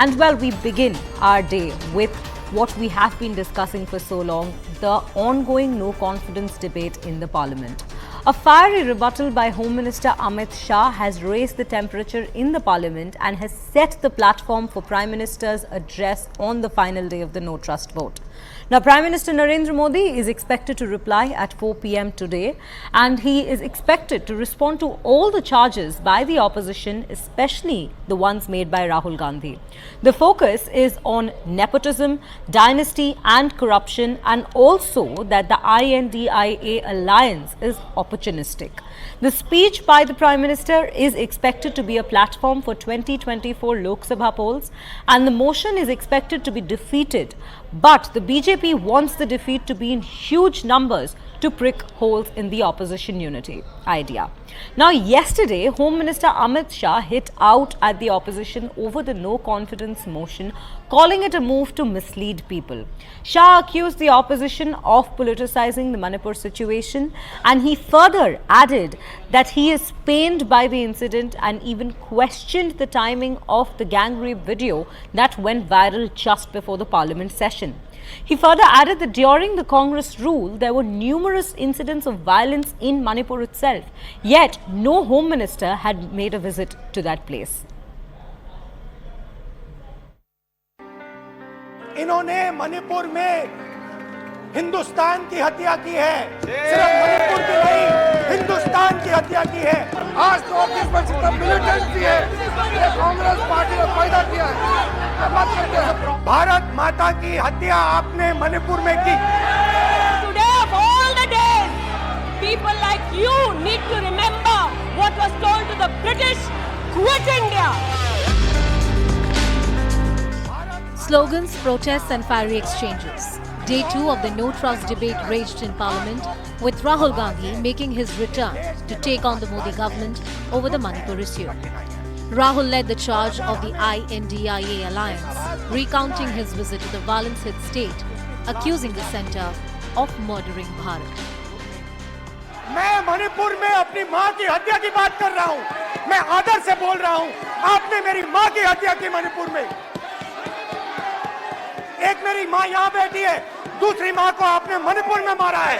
And well, we begin our day with what we have been discussing for so long, the ongoing no confidence debate in the parliament. A fiery rebuttal by Home Minister Amit Shah has raised the temperature in the parliament and has set the platform for Prime Minister's address on the final day of the no trust vote. Now, Prime Minister Narendra Modi is expected to reply at 4 p.m. today, and he is expected to respond to all the charges by the opposition, especially the ones made by Rahul Gandhi. The focus is on nepotism, dynasty and corruption, and also that the INDIA alliance is opportunistic. The speech by the Prime Minister is expected to be a platform for 2024 Lok Sabha polls, and the motion is expected to be defeated. But the BJP wants the defeat to be in huge numbers to prick holes in the opposition unity idea. Now, yesterday, Home Minister Amit Shah hit out at the opposition over the no confidence motion, calling it a move to mislead people. Shah accused the opposition of politicizing the Manipur situation, and he further added that he is pained by the incident and even questioned the timing of the gang rape video that went viral just before the parliament session. He further added that during the Congress rule, there were numerous incidents of violence in Manipur itself, yet no Home Minister had made a visit to that place. इन्होंने मणिपुर में हिंदुस्तान की हत्या की है, सिर्फ मणिपुर की नहीं, हिंदुस्तान की हत्या की है। आज तो ऑफिस में जितना मिलिटेंसी है, ये कांग्रेस पार्टी ने पैदा किया है। बात करते हैं, भारत माता की हत्या आपने मणिपुर में की। Today of all the days, people like you need to remember what was told to the British: quit India. Slogans, protests and fiery exchanges. Day 2 of the no trust debate raged in Parliament, with Rahul Gandhi making his return to take on the Modi government over the Manipur issue. Rahul led the charge of the INDIA alliance, recounting his visit to the violence-hit state, accusing the centre of murdering Bharat. मैं मणिपुर में अपनी मां की हत्या की बात कर रहा हूं, मैं आदर से बोल रहा हूं। आपने मेरी मां की हत्या की मणिपुर में। एक मेरी मां यहां बैठी है, दूसरी मां को आपने मणिपुर में मारा है।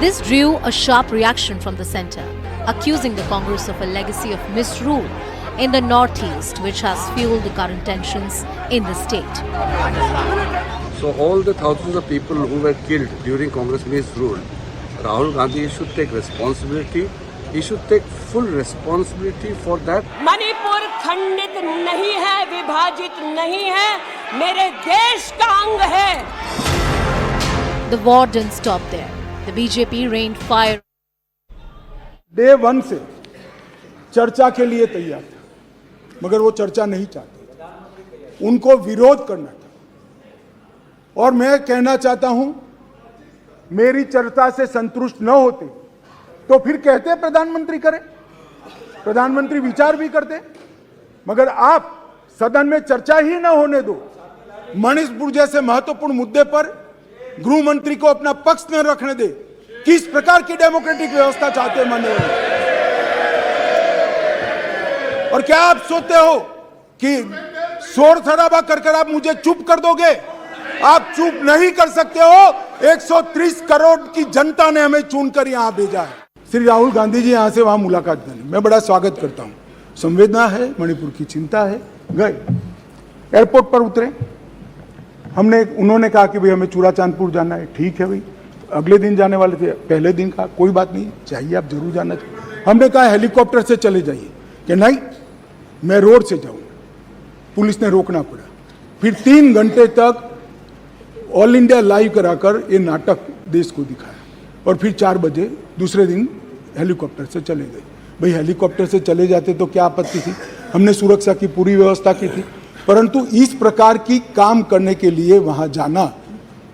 This drew a sharp reaction from the centre, accusing the Congress of a legacy of misrule in the northeast, which has fueled the current tensions in the state. So all the thousands of people who were killed during Congress misrule, Rahul Gandhi should take responsibility. He should take full responsibility for that. Manipur खंडित नहीं है, विभाजित नहीं है, मेरे देश का अंग है। The war didn't stop there. The BJP rained fire. Day 1 से चर्चा के लिए तैयार था, मगर वो चर्चा नहीं चाहते, उनको विरोध करना था। और मैं कहना चाहता हूं, मेरी चर्चा से संतुष्ट न होते तो फिर कहते प्रधानमंत्री करें, प्रधानमंत्री विचार भी करते, मगर आप सदन में चर्चा ही न होने दो। मणिपुर जैसे महत्वपूर्ण मुद्दे पर गृह मंत्री को अपना पक्ष न रखने दे। किस प्रकार की डेमोक्रेटिक व्यवस्था चाहते हैं माननीय? और क्या आप सोचते हो कि शोर शराबा कर आप मुझे चुप कर दोगे? आप चुप नहीं कर सकते हो। 130 करोड़ की जनता ने हमें चुनकर यहां भेजा है। श्री राहुल गांधी जी यहां से वहां मुलाकात करें, मैं बड़ा स्वागत करता हूं। संवेदना है, मणिपुर की चिंता है। गए एयरपोर्ट पर उतरे, उन्होंने कहा कि भाई हमें चूड़ाचांदपुर जाना है। ठीक है भाई, अगले दिन जाने वाले थे, पहले दिन कहा कोई बात नहीं, चाहिए आप जरूर जाना चाहिए। हमने कहा हेलीकॉप्टर से चले जाइए, कि नहीं मैं रोड से जाऊंगा। पुलिस ने रोकना पड़ा। फिर 3 घंटे तक ऑल इंडिया लाइव कराकर ये नाटक देश को दिखाया, और फिर 4 बजे दूसरे दिन हेलीकॉप्टर से चले गए। भाई हेलीकॉप्टर से चले जाते तो क्या आपत्ति थी? हमने सुरक्षा की पूरी व्यवस्था की थी, परंतु इस प्रकार की काम करने के लिए वहां जाना,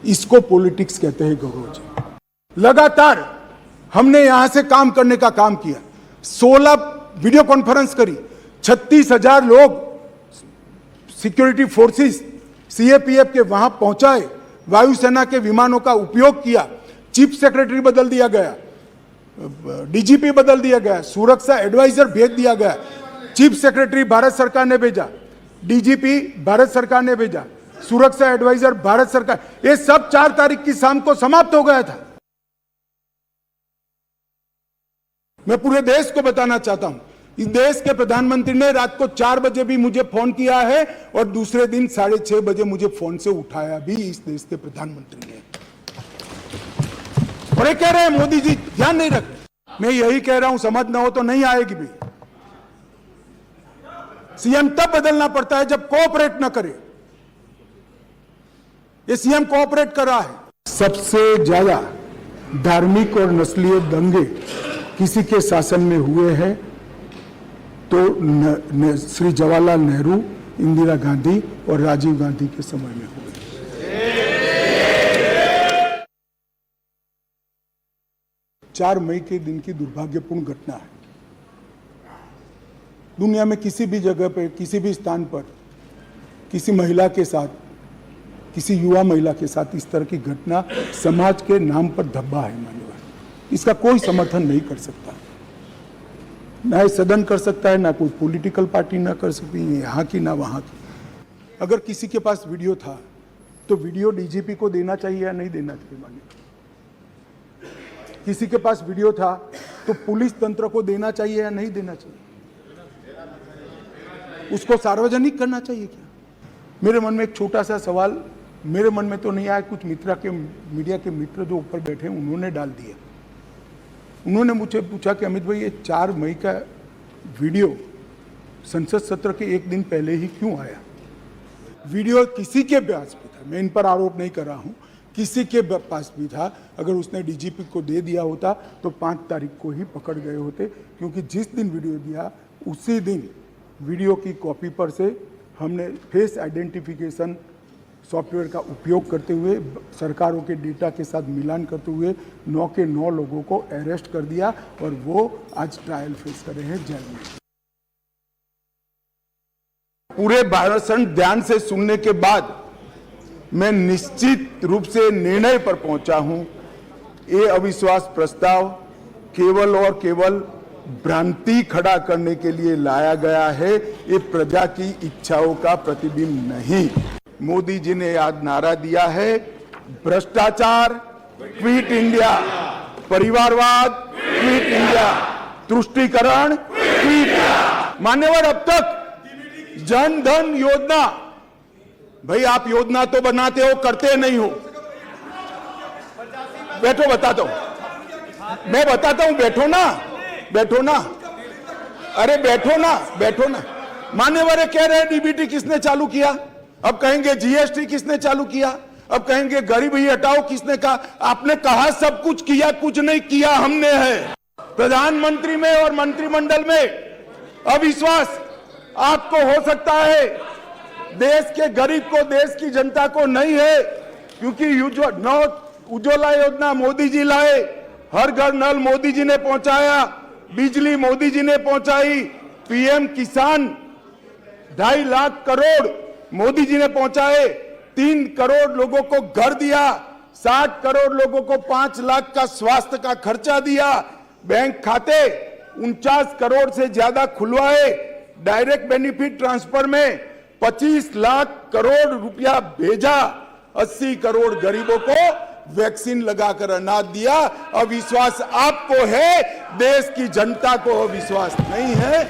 इसको पॉलिटिक्स कहते हैं गौरव जी। लगातार हमने यहां से काम करने का काम किया, 16 वीडियो कॉन्फ्रेंस करी, 36,000 लोग सिक्योरिटी फोर्सेस सीएपीएफ के वहां पहुंचाए, वायुसेना के विमानों का उपयोग किया, चीफ सेक्रेटरी बदल दिया गया, डीजीपी बदल दिया गया, सुरक्षा एडवाइजर भेज दिया गया, चीफ सेक्रेटरी भारत सरकार ने भेजा, डीजीपी भारत सरकार ने भेजा, सुरक्षा एडवाइजर भारत सरकार, ये सब 4 तारीख की शाम को समाप्त हो गया था। मैं पूरे देश को बताना चाहता हूं, इस देश के प्रधानमंत्री ने रात को 4 बजे भी मुझे फोन किया है और दूसरे दिन 6:30 बजे मुझे फोन से उठाया भी इस देश के प्रधानमंत्री ने। और ये कह रहे हैं मोदी जी ध्यान नहीं रख रहे। मैं यही कह रहा हूं, समझ ना हो तो नहीं आएगी भी। सीएम तब बदलना पड़ता है जब कोऑपरेट न करे। ये सीएम कोऑपरेट कर रहा है। सबसे ज्यादा धार्मिक और नस्लीय दंगे किसी के शासन में हुए हैं तो श्री जवाहरलाल नेहरू, इंदिरा गांधी और राजीव गांधी के समय में हुए। 4 मई के दिन की दुर्भाग्यपूर्ण घटना है। दुनिया में किसी भी जगह पर, किसी भी स्थान पर, किसी महिला के साथ, किसी युवा महिला के साथ इस तरह की घटना समाज के नाम पर धब्बा है। मान्यवर, इसका कोई समर्थन नहीं कर सकता, ना ये सदन कर सकता है, ना कोई पॉलिटिकल पार्टी ना कर सकती है, यहाँ की ना वहाँ की। अगर किसी के पास वीडियो था तो वीडियो डीजीपी को देना चाहिए या नहीं देना चाहिए? मान्यवर, किसी के पास वीडियो था तो पुलिस तंत्र को देना चाहिए या नहीं देना चाहिए? उसको सार्वजनिक करना चाहिए क्या? मेरे मन में एक छोटा सा सवाल, मेरे मन में तो नहीं आया, कुछ मीडिया के मित्र जो ऊपर बैठे उन्होंने डाल दिया। उन्होंने मुझे पूछा कि अमित भाई, ये 4 मई का वीडियो संसद सत्र के 1 दिन पहले ही क्यों आया? वीडियो किसी के पास भी था, मैं इन पर आरोप नहीं कर रहा हूं, किसी के पास भी था। अगर उसने डीजीपी को दे दिया होता तो 5 तारीख को ही पकड़ गए होते, क्योंकि जिस दिन वीडियो दिया उसी दिन वीडियो की कॉपी पर से हमने फेस आइडेंटिफिकेशन सॉफ्टवेयर का उपयोग करते हुए सरकारों के डेटा के साथ मिलान करते हुए 9 के 9 लोगों को अरेस्ट कर दिया और वो आज ट्रायल फेस कर रहे हैं जेल में। पूरे भाषण ध्यान से सुनने के बाद मैं निश्चित रूप से निर्णय पर पहुंचा हूं, ये अविश्वास प्रस्ताव केवल और केवल भ्रांति खड़ा करने के लिए लाया गया है, ये प्रजा की इच्छाओं का प्रतिबिंब नहीं। मोदी जी ने आज नारा दिया है, भ्रष्टाचार क्विट इंडिया, परिवारवाद क्विट इंडिया, तुष्टीकरण क्विट। मान्यवर, अब तक जन धन योजना, भाई आप योजना तो बनाते हो, करते नहीं हो। बैठो, बताता हूं, मैं बताता हूं, बैठो ना, बैठो ना, अरे बैठो ना, बैठो ना। मान्यवर कह रहे हैं डीबीटी किसने चालू किया, अब कहेंगे जीएसटी किसने चालू किया, अब कहेंगे गरीबी हटाओ किसने कहा। आपने कहा सब कुछ किया, कुछ नहीं किया हमने है। प्रधानमंत्री में और मंत्रिमंडल में अविश्वास आपको हो सकता है, देश के गरीब को, देश की जनता को नहीं है, क्योंकि उज्ज्वला योजना मोदी जी लाए, हर घर नल मोदी जी ने पहुंचाया, बिजली मोदी जी ने पहुंचाई, पीएम किसान 2.5 लाख करोड़ मोदी जी ने पहुंचाए, 3 करोड़ लोगों को घर दिया, 60 करोड़ लोगों को 5 लाख का स्वास्थ्य का खर्चा दिया, बैंक खाते 49 करोड़ से ज्यादा खुलवाए, डायरेक्ट बेनिफिट ट्रांसफर में 25 लाख करोड़ रुपया भेजा, 80 करोड़ गरीबों को वैक्सीन लगाकर अनाज दिया। अविश्वास आपको है, देश की जनता को अविश्वास नहीं है।